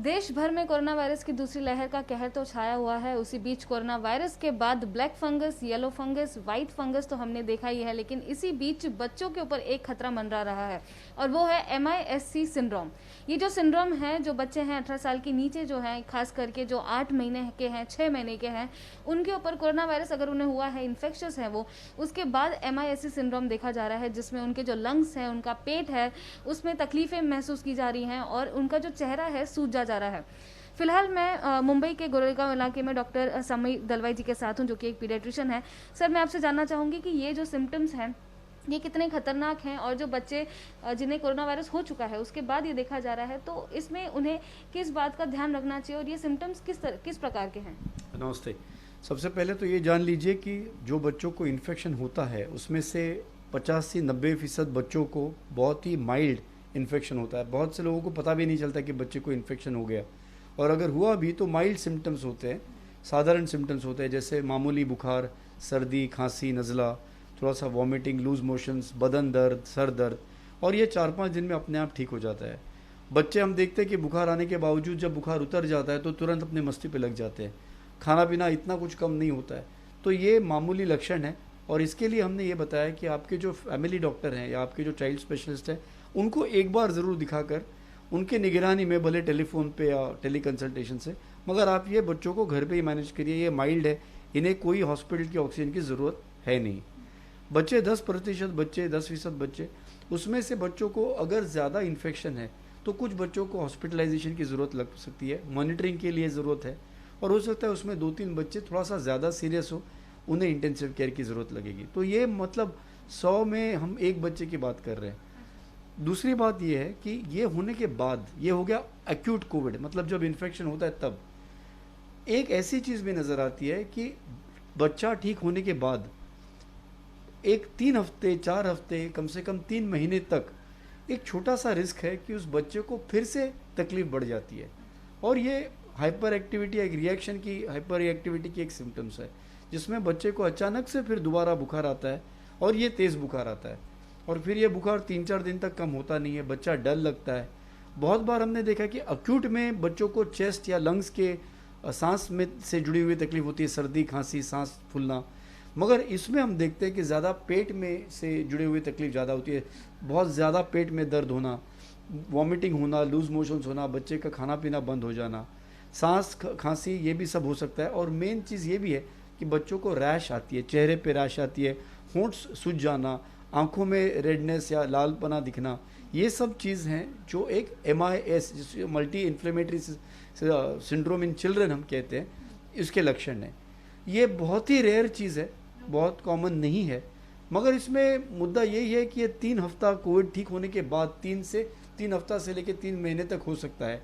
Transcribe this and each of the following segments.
देश भर में कोरोना वायरस की दूसरी लहर का कहर तो छाया हुआ है। उसी बीच कोरोना वायरस के बाद black fungus, yellow fungus, white fungus तो हमने देखा ही है, लेकिन इसी बीच बच्चों के ऊपर एक खतरा मंडरा रहा है और वो है MIS-C सिंड्रोम। ये जो सिंड्रोम है, जो बच्चे हैं 18 साल के नीचे जो हैं, खास करके जो 8 महीने के हैं, 6 महीने के हैं, उनके ऊपर कोरोना वायरस अगर उन्हें हुआ है, इन्फेक्शस है वो, उसके बाद MIS-C सिंड्रोम देखा जा रहा है, जिसमें उनके जो लंग्स हैं, उनका पेट है, उसमें तकलीफें महसूस की जा रही हैं और उनका जो चेहरा है सूजा जा रहा है। फिलहाल मैं मुंबई के गोरेगांव इलाके में डॉक्टर समी दलवाई जी के साथ हूं, जो कि एक पीडियाट्रिशियन है। सर, मैं आपसे जानना चाहूंगी कि ये जो सिम्टम्स हैं ये कितने खतरनाक हैं और जो बच्चे जिन्हें कोरोना वायरस हो चुका है उसके बाद ये देखा जा रहा है, तो इसमें उन्हें किस बात का ध्यान रखना चाहिए और ये सिम्टम्स किस प्रकार के हैं? नमस्ते। सबसे पहले तो ये जान लीजिए कि जो बच्चों को इन्फेक्शन होता है उसमें से 50 से 90% बच्चों को बहुत ही माइल्ड इन्फेक्शन होता है। बहुत से लोगों को पता भी नहीं चलता कि बच्चे को इन्फेक्शन हो गया, और अगर हुआ भी तो माइल्ड सिम्टम्स होते हैं, साधारण सिम्टम्स होते हैं, जैसे मामूली बुखार, सर्दी, खांसी, नज़ला, थोड़ा सा वॉमिटिंग, लूज मोशंस, बदन दर्द, सर दर्द, और ये 4-5 दिन में अपने आप ठीक हो जाता है। बच्चे हम देखते हैं कि बुखार आने के बावजूद जब बुखार उतर जाता है तो तुरंत अपने मस्ती पे लग जाते हैं, खाना पीना इतना कुछ कम नहीं होता है। तो ये मामूली लक्षण है, और इसके लिए हमने ये बताया कि आपके जो फैमिली डॉक्टर हैं या आपके जो चाइल्ड स्पेशलिस्ट हैं उनको एक बार ज़रूर दिखाकर उनके निगरानी में, भले टेलीफोन पे या टेली कंसल्टेशन से, मगर आप ये बच्चों को घर पे ही मैनेज करिए। ये माइल्ड है, इन्हें कोई हॉस्पिटल की ऑक्सीजन की ज़रूरत है नहीं। बच्चे 10% बच्चे, 10% बच्चे, उसमें से बच्चों को अगर ज़्यादा इन्फेक्शन है तो कुछ बच्चों को हॉस्पिटलाइजेशन की ज़रूरत लग सकती है, मॉनिटरिंग के लिए ज़रूरत है, और हो सकता है उसमें 2-3 बच्चे थोड़ा सा ज़्यादा सीरियस हो, उन्हें इंटेंसिव केयर की ज़रूरत लगेगी। तो ये मतलब 100 में हम एक बच्चे की बात कर रहे हैं। दूसरी बात ये है कि ये होने के बाद, ये हो गया एक्यूट कोविड, मतलब जब इन्फेक्शन होता है तब एक ऐसी चीज़ भी नज़र आती है कि बच्चा ठीक होने के बाद एक 3 हफ्ते, 4 हफ्ते, कम से कम 3 महीने तक एक छोटा सा रिस्क है कि उस बच्चे को फिर से तकलीफ बढ़ जाती है, और ये हाइपर एक्टिविटी, एक रिएक्शन की, हाइपर एक्टिविटी की एक सिम्टम्स है, जिसमें बच्चे को अचानक से फिर दोबारा बुखार आता है, और ये तेज़ बुखार आता है, और फिर ये बुखार 3-4 दिन तक कम होता नहीं है, बच्चा डर लगता है। बहुत बार हमने देखा कि अक्यूट में बच्चों को चेस्ट या लंग्स के सांस में से जुड़ी हुई तकलीफ होती है, सर्दी, खांसी, सांस फूलना, मगर इसमें हम देखते हैं कि ज़्यादा पेट में से जुड़ी हुई तकलीफ ज़्यादा होती है, बहुत ज़्यादा पेट में दर्द होना, वॉमिटिंग होना, लूज मोशंस होना, बच्चे का खाना पीना बंद हो जाना, सांस खांसी, ये भी सब हो सकता है। और मेन चीज़ ये भी है कि बच्चों को रैश आती है, चेहरे पे रैश आती है, होंठ सूज जाना, आंखों में रेडनेस या लालपना दिखना, ये सब चीज़ हैं जो एक MIS, जिसे multi inflammatory syndrome in children हम कहते हैं, इसके लक्षण हैं। ये बहुत ही रेयर चीज़ है, बहुत कॉमन नहीं है, मगर इसमें मुद्दा यही है कि ये 3 हफ्ता कोविड ठीक होने के बाद, 3 हफ्ता से लेकर 3 महीने तक हो सकता है,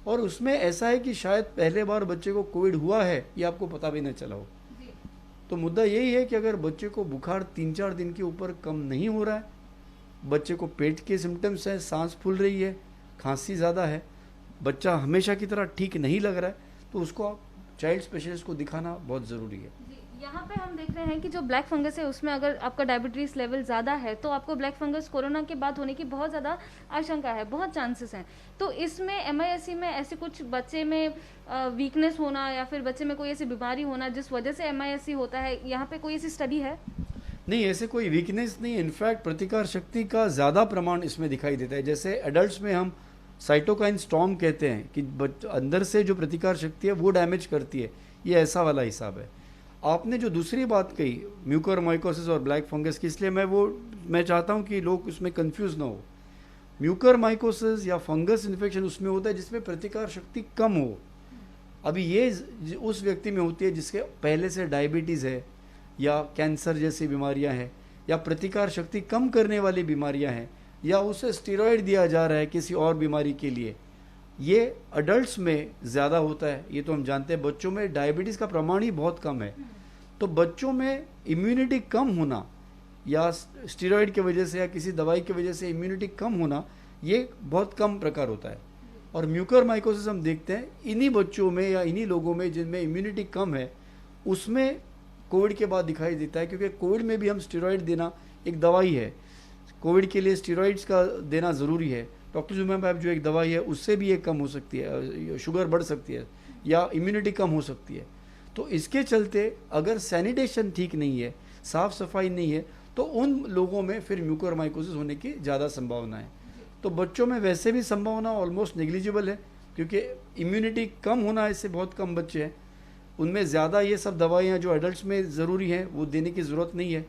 और उसमें ऐसा है कि शायद पहले बार बच्चे को कोविड हुआ है ये आपको पता भी न चला हो। तो मुद्दा यही है कि अगर बच्चे को बुखार 3-4 दिन के ऊपर कम नहीं हो रहा है, बच्चे को पेट के सिम्टम्स हैं, सांस फूल रही है, खांसी ज़्यादा है, बच्चा हमेशा की तरह ठीक नहीं लग रहा है, तो उसको आप चाइल्ड स्पेशलिस्ट को दिखाना बहुत ज़रूरी है। यहाँ पे हम देख रहे हैं कि जो ब्लैक फंगस है उसमें अगर आपका डायबिटीज़ लेवल ज़्यादा है तो आपको ब्लैक फंगस कोरोना के बाद होने की बहुत ज़्यादा आशंका है, बहुत चांसेस हैं। तो इसमें MIS-C में ऐसे कुछ बच्चे में वीकनेस होना या फिर बच्चे में कोई ऐसी बीमारी होना जिस वजह से MIS-C होता है, यहाँ पे कोई ऐसी स्टडी है? नहीं, ऐसे कोई वीकनेस नहीं है। इनफैक्ट प्रतिकार शक्ति का ज़्यादा प्रमाण इसमें दिखाई देता है। जैसे एडल्ट्स में हम साइटोकाइन स्टॉर्म कहते हैं कि अंदर से जो प्रतिकार शक्ति है वो डैमेज करती है, ये ऐसा वाला हिसाब है। आपने जो दूसरी बात कही म्यूकोरमाइकोसिस और ब्लैक फंगस की, इसलिए मैं चाहता हूँ कि लोग उसमें कंफ्यूज ना हो। म्यूकोरमाइकोसिस या फंगस इन्फेक्शन उसमें होता है जिसमें प्रतिकार शक्ति कम हो। अभी ये उस व्यक्ति में होती है जिसके पहले से डायबिटीज़ है या कैंसर जैसी बीमारियां हैं या प्रतिकार शक्ति कम करने वाली बीमारियां हैं या उसे स्टेरॉयड दिया जा रहा है किसी और बीमारी के लिए। ये अडल्ट्स में ज़्यादा होता है, ये तो हम जानते हैं। बच्चों में डायबिटीज़ का प्रमाण ही बहुत कम है, तो बच्चों में इम्यूनिटी कम होना या स्टेरॉयड की वजह से या किसी दवाई की वजह से इम्यूनिटी कम होना, ये बहुत कम प्रकार होता है। और म्यूकोरमाइकोसिस हम देखते हैं इन्हीं बच्चों में या इन्हीं लोगों में जिनमें इम्यूनिटी कम है, उसमें कोविड के बाद दिखाई देता है, क्योंकि कोविड में भी हम स्टेरॉयड देना एक दवाई है, कोविड के लिए स्टेरॉइड्स का देना ज़रूरी है, टोक्लुज़ुमाब जो एक दवाई है उससे भी ये कम हो सकती है, शुगर बढ़ सकती है या इम्यूनिटी कम हो सकती है। तो इसके चलते अगर सैनिटेशन ठीक नहीं है, साफ़ सफाई नहीं है, तो उन लोगों में फिर म्यूकोरमाइकोसिस होने की ज़्यादा संभावना है। तो बच्चों में वैसे भी संभावना ऑलमोस्ट नेग्लिजिबल है, क्योंकि इम्यूनिटी कम होना इससे बहुत कम बच्चे हैं, उनमें ज़्यादा ये सब दवाइयाँ जो एडल्ट्स में ज़रूरी हैं वो देने की ज़रूरत नहीं है।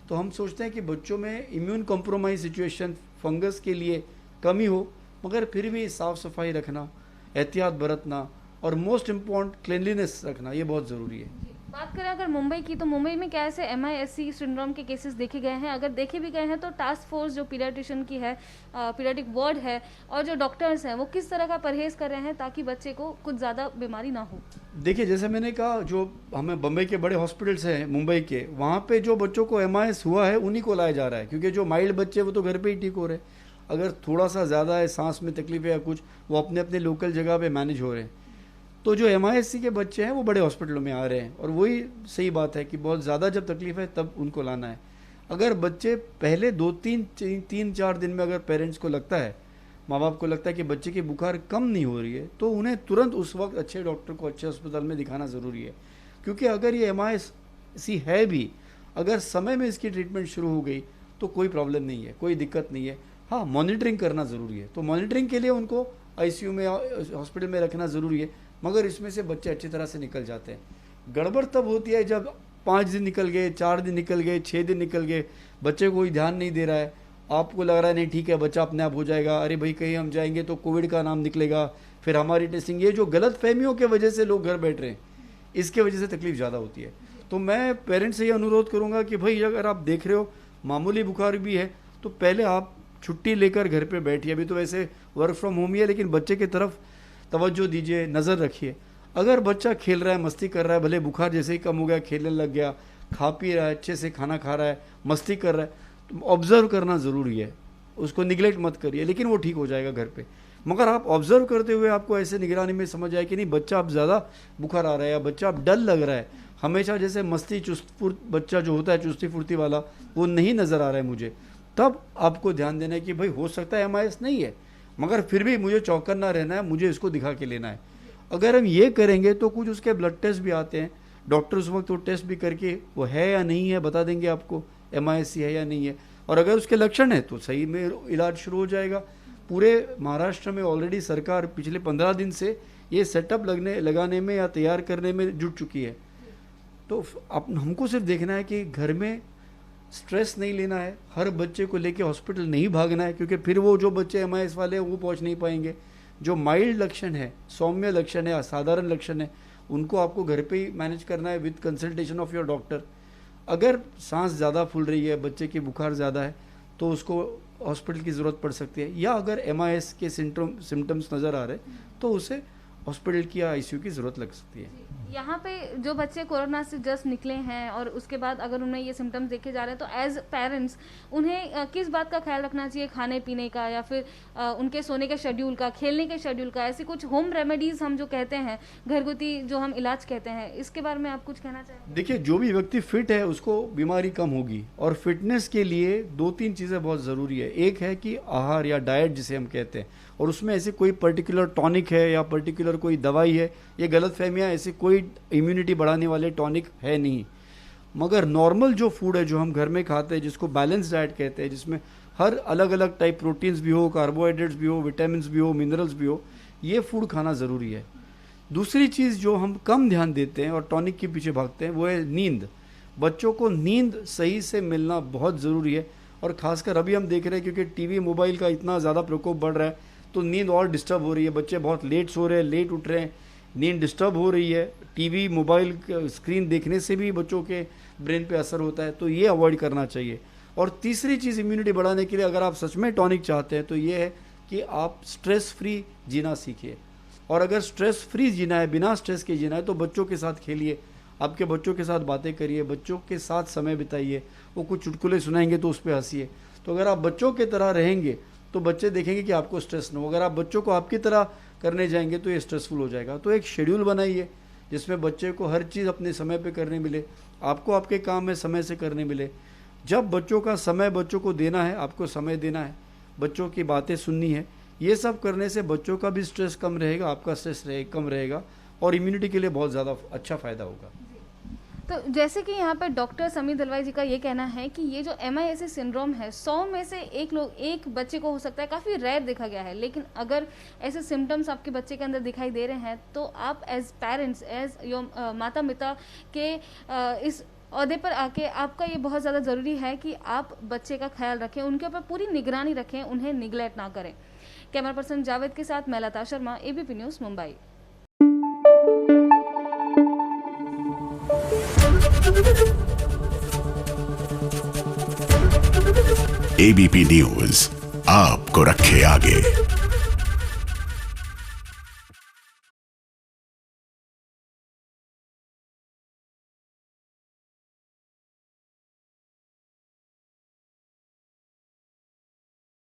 तो हम सोचते हैं कि बच्चों में इम्यून कॉम्प्रोमाइज सिचुएशन फंगस के लिए कमी हो, मगर फिर भी साफ़ सफाई रखना, एहतियात बरतना और मोस्ट इम्पॉर्टेंट क्लिनलीनेस रखना, ये बहुत ज़रूरी है। बात करें अगर मुंबई की, तो मुंबई में क्या ऐसे MIS-C सिंड्रोम के केसेस देखे गए हैं? अगर देखे भी गए हैं तो टास्क फोर्स जो पीडियाट्रिशियन की है, पीडियाट्रिक वार्ड है, और जो डॉक्टर्स हैं वो किस तरह का परहेज कर रहे हैं ताकि बच्चे को कुछ ज़्यादा बीमारी ना हो? देखिए, जैसे मैंने कहा, जो हमें बम्बई के बड़े हॉस्पिटल्स हैं मुंबई के, वहाँ पे जो बच्चों को MIS हुआ है उन्हीं को लाया जा रहा है, क्योंकि जो माइल्ड बच्चे वो तो घर पे ही ठीक हो रहे हैं। अगर थोड़ा सा ज़्यादा है, सांस में तकलीफ है या कुछ, वो अपने अपने लोकल जगह पे मैनेज हो रहे हैं। तो जो MIS-C के बच्चे हैं वो बड़े हॉस्पिटलों में आ रहे हैं, और वही सही बात है कि बहुत ज़्यादा जब तकलीफ है तब उनको लाना है। अगर बच्चे पहले 2-3-4 दिन में अगर पेरेंट्स को लगता है, माँ बाप को लगता है कि बच्चे की बुखार कम नहीं हो रही है, तो उन्हें तुरंत उस वक्त अच्छे डॉक्टर को अच्छे अस्पताल में दिखाना ज़रूरी है। क्योंकि अगर ये MIS-C है भी, अगर समय में इसकी ट्रीटमेंट शुरू हो गई तो कोई प्रॉब्लम नहीं है, कोई दिक्कत नहीं है। हाँ, मॉनिटरिंग करना ज़रूरी है, तो मॉनिटरिंग के लिए उनको ICU में, हॉस्पिटल में रखना ज़रूरी है, मगर इसमें से बच्चे अच्छी तरह से निकल जाते हैं। गड़बड़ तब होती है जब 5 दिन निकल गए, 4 दिन निकल गए, 6 दिन निकल गए, बच्चे को कोई ध्यान नहीं दे रहा है, आपको लग रहा है नहीं ठीक है बच्चा अपने आप हो जाएगा, अरे भाई कहीं हम जाएंगे तो कोविड का नाम निकलेगा, फिर हमारी टेस्टिंग, ये जो गलत फहमियों के वजह से लोग घर बैठ रहे हैं, इसके वजह से तकलीफ ज़्यादा होती है। तो मैं पेरेंट्स से ये अनुरोध करूँगा कि भाई अगर आप देख रहे हो मामूली बुखार भी है तो पहले आप छुट्टी लेकर घर पे बैठिए। अभी तो वैसे वर्क फ्रॉम होम ही है, लेकिन बच्चे की तरफ तवज्जो दीजिए, नज़र रखिए। अगर बच्चा खेल रहा है, मस्ती कर रहा है, भले बुखार जैसे ही कम हो गया, खेलने लग गया, खा पी रहा है, अच्छे से खाना खा रहा है, मस्ती कर रहा है, तो ऑब्ज़र्व करना ज़रूरी है, उसको निगलेक्ट मत करिए, लेकिन वो ठीक हो जाएगा घर पे। मगर आप ऑब्ज़र्व करते हुए आपको ऐसे निगरानी में समझ आए कि नहीं बच्चा अब ज़्यादा बुखार आ रहा है या बच्चा अब डल लग रहा है, हमेशा जैसे मस्ती चुस्त बच्चा जो होता है चुस्ती फुर्ती वाला, वो नहीं नज़र आ रहा है मुझे, तब आपको ध्यान देना है कि भाई हो सकता है MIS नहीं है, मगर फिर भी मुझे चौकन्ना रहना है, मुझे इसको दिखा के लेना है। अगर हम ये करेंगे तो कुछ उसके ब्लड टेस्ट भी आते हैं, डॉक्टर उस वक्त वो टेस्ट भी करके वो है या नहीं है बता देंगे आपको, MIS है या नहीं है, और अगर उसके लक्षण है तो सही में इलाज शुरू हो जाएगा। पूरे महाराष्ट्र में ऑलरेडी सरकार पिछले 15 दिन से ये सेटअप लगाने में या तैयार करने में जुट चुकी है। तो हमको सिर्फ देखना है कि घर में स्ट्रेस नहीं लेना है, हर बच्चे को लेके हॉस्पिटल नहीं भागना है, क्योंकि फिर वो जो बच्चे MIS वाले हैं वो पहुंच नहीं पाएंगे। जो माइल्ड लक्षण है, सौम्य लक्षण है, असाधारण लक्षण है, उनको आपको घर पे ही मैनेज करना है with consultation of your doctor. अगर सांस ज़्यादा फूल रही है, बच्चे की बुखार ज़्यादा है, तो उसको हॉस्पिटल की ज़रूरत पड़ सकती है, या अगर MIS के सिम्टम्स नज़र आ रहे तो उसे हॉस्पिटल की या ICU की ज़रूरत लग सकती है। यहाँ पे जो बच्चे कोरोना से जस्ट निकले हैं और उसके बाद अगर उन्हें ये सिम्टम्स देखे जा रहे हैं, तो एज पेरेंट्स उन्हें किस बात का ख्याल रखना चाहिए, खाने पीने का या फिर उनके सोने के शेड्यूल का, खेलने के शेड्यूल का, ऐसी कुछ होम रेमेडीज हम जो कहते हैं, घरगुती जो हम इलाज कहते हैं, इसके बारे में आप कुछ कहना चाहेंगे? देखिए, जो भी व्यक्ति फिट है उसको बीमारी कम होगी, और फिटनेस के लिए 2-3 चीज़ें बहुत ज़रूरी है। एक है कि आहार या डाइट जिसे हम कहते हैं, और उसमें ऐसे कोई पर्टिकुलर टॉनिक है या पर्टिकुलर कोई दवाई है, ये गलतफहमियां, ऐसे कोई इम्यूनिटी बढ़ाने वाले टॉनिक है नहीं। मगर नॉर्मल जो फूड है जो हम घर में खाते हैं, जिसको बैलेंस डाइट कहते हैं, जिसमें हर अलग अलग टाइप प्रोटीन्स भी हो, कार्बोहाइड्रेट्स भी हो, विटामिन्स भी हो, मिनरल्स भी हो, ये फूड खाना ज़रूरी है। दूसरी चीज़ जो हम कम ध्यान देते हैं और टॉनिक के पीछे भागते हैं वो है नींद। बच्चों को नींद सही से मिलना बहुत ज़रूरी है, और ख़ासकर अभी हम देख रहे हैं क्योंकि टीवी मोबाइल का इतना ज़्यादा प्रकोप बढ़ रहा है, तो नींद और डिस्टर्ब हो रही है, बच्चे बहुत लेट सो रहे हैं, लेट उठ रहे हैं, नींद डिस्टर्ब हो रही है। टीवी मोबाइल स्क्रीन देखने से भी बच्चों के ब्रेन पे असर होता है, तो ये अवॉइड करना चाहिए। और तीसरी चीज़ इम्यूनिटी बढ़ाने के लिए अगर आप सच में टॉनिक चाहते हैं तो ये है कि आप स्ट्रेस फ्री जीना सीखिए, और अगर स्ट्रेस फ्री जीना है, बिना स्ट्रेस के जीना है, तो बच्चों के साथ खेलिए, आपके बच्चों के साथ बातें करिए, बच्चों के साथ समय बिताइए, वो कुछ चुटकुले सुनाएंगे तो उस पर हंसिए। तो अगर आप बच्चों की तरह रहेंगे तो बच्चे देखेंगे कि आपको स्ट्रेस न हो। अगर आप बच्चों को आपकी तरह करने जाएंगे तो ये स्ट्रेसफुल हो जाएगा। तो एक शेड्यूल बनाइए जिसमें बच्चे को हर चीज़ अपने समय पे करने मिले, आपको आपके काम में समय से करने मिले। जब बच्चों का समय बच्चों को देना है, आपको समय देना है, बच्चों की बातें सुननी है, ये सब करने से बच्चों का भी स्ट्रेस कम रहेगा, आपका स्ट्रेस कम रहेगा और इम्यूनिटी के लिए बहुत ज़्यादा अच्छा फ़ायदा होगा। तो जैसे कि यहाँ पर डॉक्टर समीर दलवाई जी का ये कहना है कि ये जो MIS सिंड्रोम है 100 में से एक बच्चे को हो सकता है, काफ़ी रेयर देखा गया है, लेकिन अगर ऐसे सिम्टम्स आपके बच्चे के अंदर दिखाई दे रहे हैं तो आप एज पेरेंट्स, एज योर माता पिता के इस ओहदे पर आके आपका ये बहुत ज़्यादा ज़रूरी है कि आप बच्चे का ख्याल रखें, उनके ऊपर पूरी निगरानी रखें, उन्हें निगलेक्ट ना करें। कैमरा पर्सन जावेद के साथ मैं Lata Sharma, ABP news, Mumbai. ABP news आपको रखे आगे।